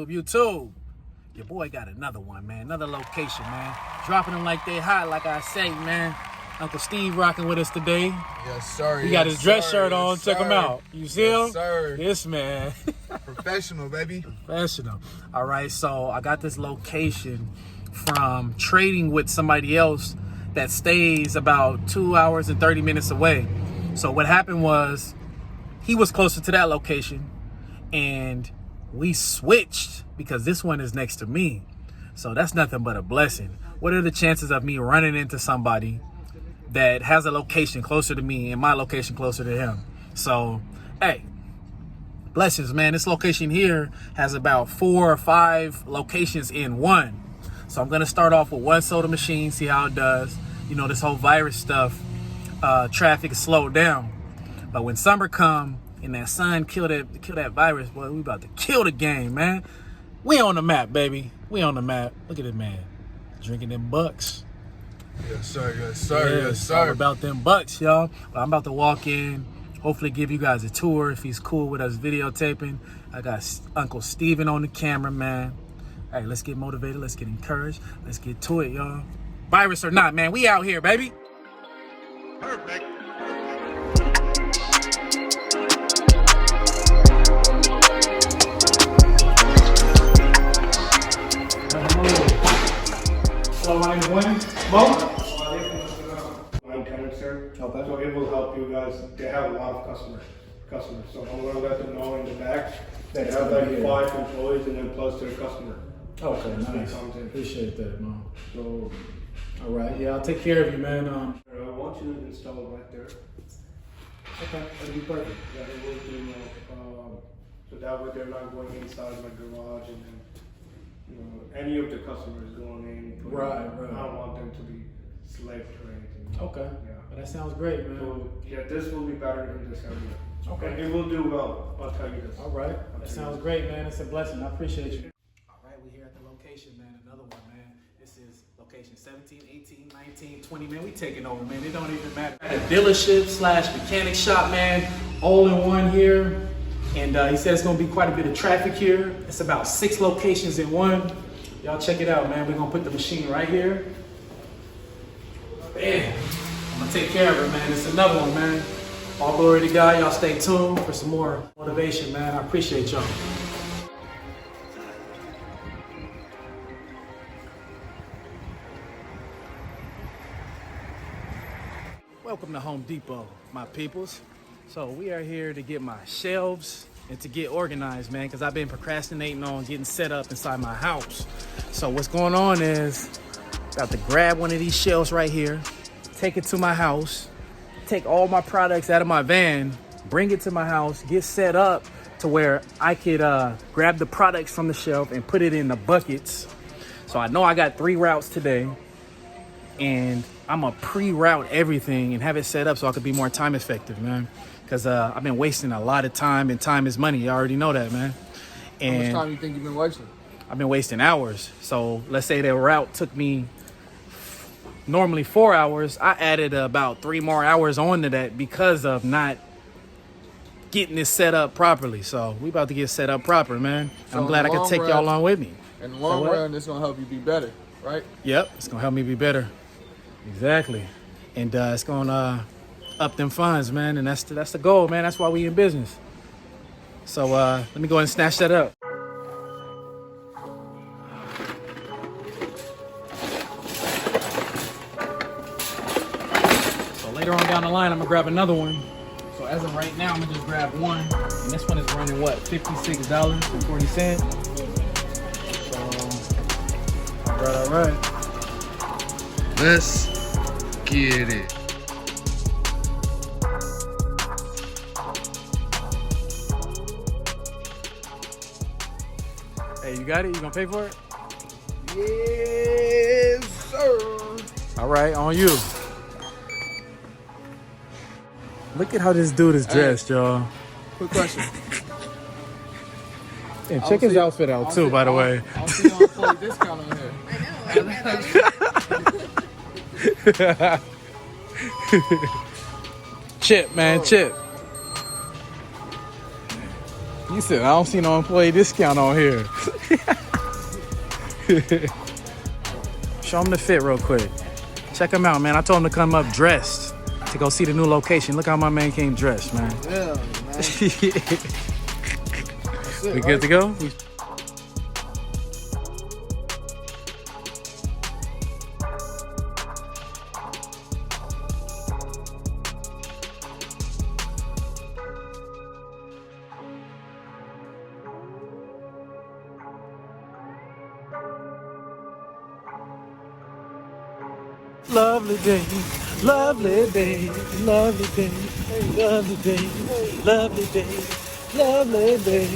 YouTube. Your boy got another one, man. Another location, man. Dropping them like they hot, like I say, man. Uncle Steve rocking with us today. Yes, sir. He got his dress shirt on. Check him out. You see him? Yes, sir. Yes, man. Professional, baby. Professional. All right, so I got this location from trading with somebody else that stays about 2 hours and 30 minutes away. So what happened was he was closer to that location and we switched because this one is next to me. So that's nothing but a blessing. What are the chances of me running into somebody that has a location closer to me and my location closer to him? So, hey, blessings, man. This location here has about 4 or 5 locations in one. So I'm gonna start off with one soda machine, see how it does. You know, this whole virus stuff, traffic is slowed down. But when summer come and that sun kill that virus, boy, we about to kill the game, man. We on the map, baby. We on the map. Look at it, man. Drinking them bucks. Yes, sir. Yes, sir. Yeah, yes, sir. All about them bucks, y'all. But I'm about to walk in, hopefully give you guys a tour if he's cool with us videotaping. I got Uncle Steven on the camera, man. Hey, let's get motivated. Let's get encouraged. Let's get to it, y'all. Virus or not, man, we out here, baby. Perfect. So my name is Wayne. Mo? I'm tenant, sir. Okay. So it will help you guys. They have a lot of customers. So I'm gonna let them know in the back. They have like 5 employees and then plus their customer. Okay, nice. Appreciate that, Mo. So, all right, yeah, I'll take care of you, man. I want you to install it right there. Okay, that'll be perfect. Yeah, it will do. So that way they're not going inside my garage and then any of the customers going in. Right. I don't want them to be slaved or anything. Okay. Yeah. Well, that sounds great, man. So yeah, this will be better in this area. Okay. And it will do well. I'll tell you this. All right. That sounds great, man. It's a blessing. I appreciate you. All right, we're here at the location, man. Another one, man. This is location 17, 18, 19, 20, man. We taking over, man. It don't even matter. At a dealership / mechanic shop, man. All in one here. And he said it's going to be quite a bit of traffic here. It's about 6 locations in one. Y'all check it out, man. We're going to put the machine right here. Man, I'm going to take care of it, man. It's another one, man. All glory to God. Y'all stay tuned for some more motivation, man. I appreciate y'all. Welcome to Home Depot, my peoples. So we are here to get my shelves and to get organized, man, because I've been procrastinating on getting set up inside my house. So what's going on is got to grab one of these shelves right here, take it to my house, take all my products out of my van, bring it to my house, get set up to where I could grab the products from the shelf and put it in the buckets. So I know I got 3 routes today, and I'm gonna pre-route everything and have it set up so I could be more time effective, man. Because I've been wasting a lot of time, and time is money. You already know that, man. And How much time do you think you've been wasting? I've been wasting hours. So let's say the route took me normally 4 hours. I added about 3 more hours onto that because of not getting this set up properly. So we about to get set up proper, man. So I'm glad I could take y'all along with me. In the long run, it's going to help you be better, right? Yep, it's going to help me be better. Exactly. And it's going to up them funds, man. And that's the goal, man. That's why we in business. So let me go ahead and snatch that up. So later on down the line, I'm going to grab another one. So as of right now, I'm going to just grab one. And this one is running, what, $56.40? So, all right. Let's get it. Hey, you got it? You gonna pay for it? Yes, sir. All right, on you. Look at how this dude is dressed, y'all. Quick question. And check his outfit out too, by the way. I don't see no employee discount on here. Chip, man, Chip. He said, I don't see no employee discount on here. Show him the fit real quick. Check him out, man. I told him to come up dressed to go see the new location. Look how my man came dressed, man. Yeah, man. We good to go? Lovely day, lovely day, lovely day, lovely day, lovely day, lovely day.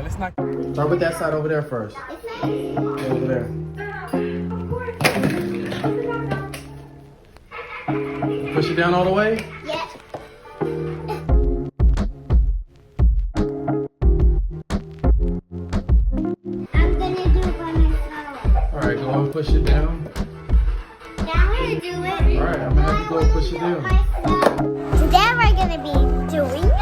Let's not start with that side over there first. Over there. Push it down all the way? Yeah. I'm gonna do it by myself. Alright, go and push it down. Now I'm gonna do it. Alright, I'm gonna have to go push it down. Today we're gonna be doing it.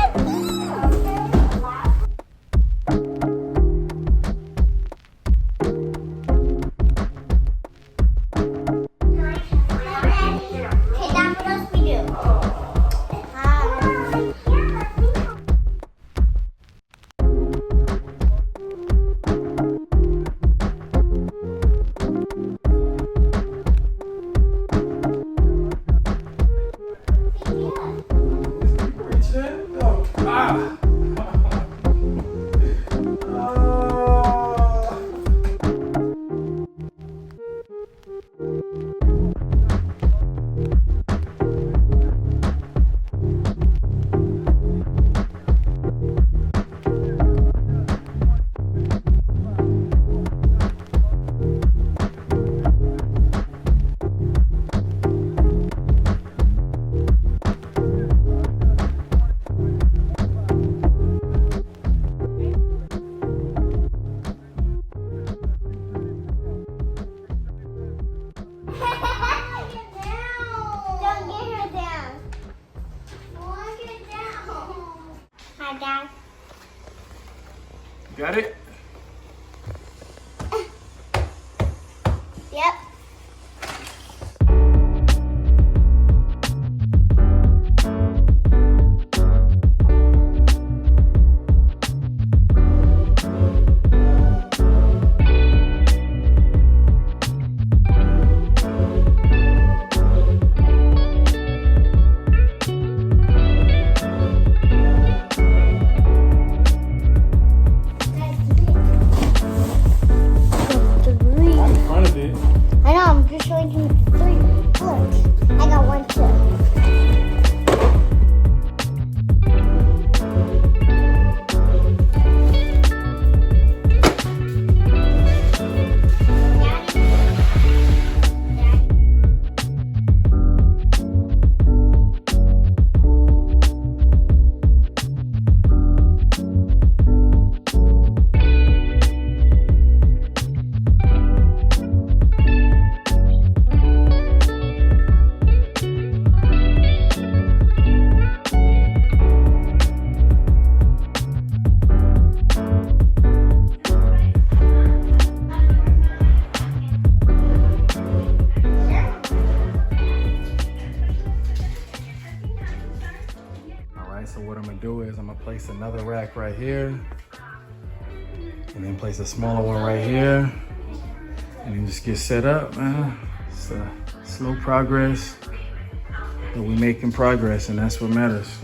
Dad. Got it? Yep. I know, I'm just showing you 3. Look, I got 1 too. So what I'm gonna do is I'm gonna place another rack right here, and then place a smaller one right here, and then just get set up, man. It's a slow progress, but we making progress, and that's what matters.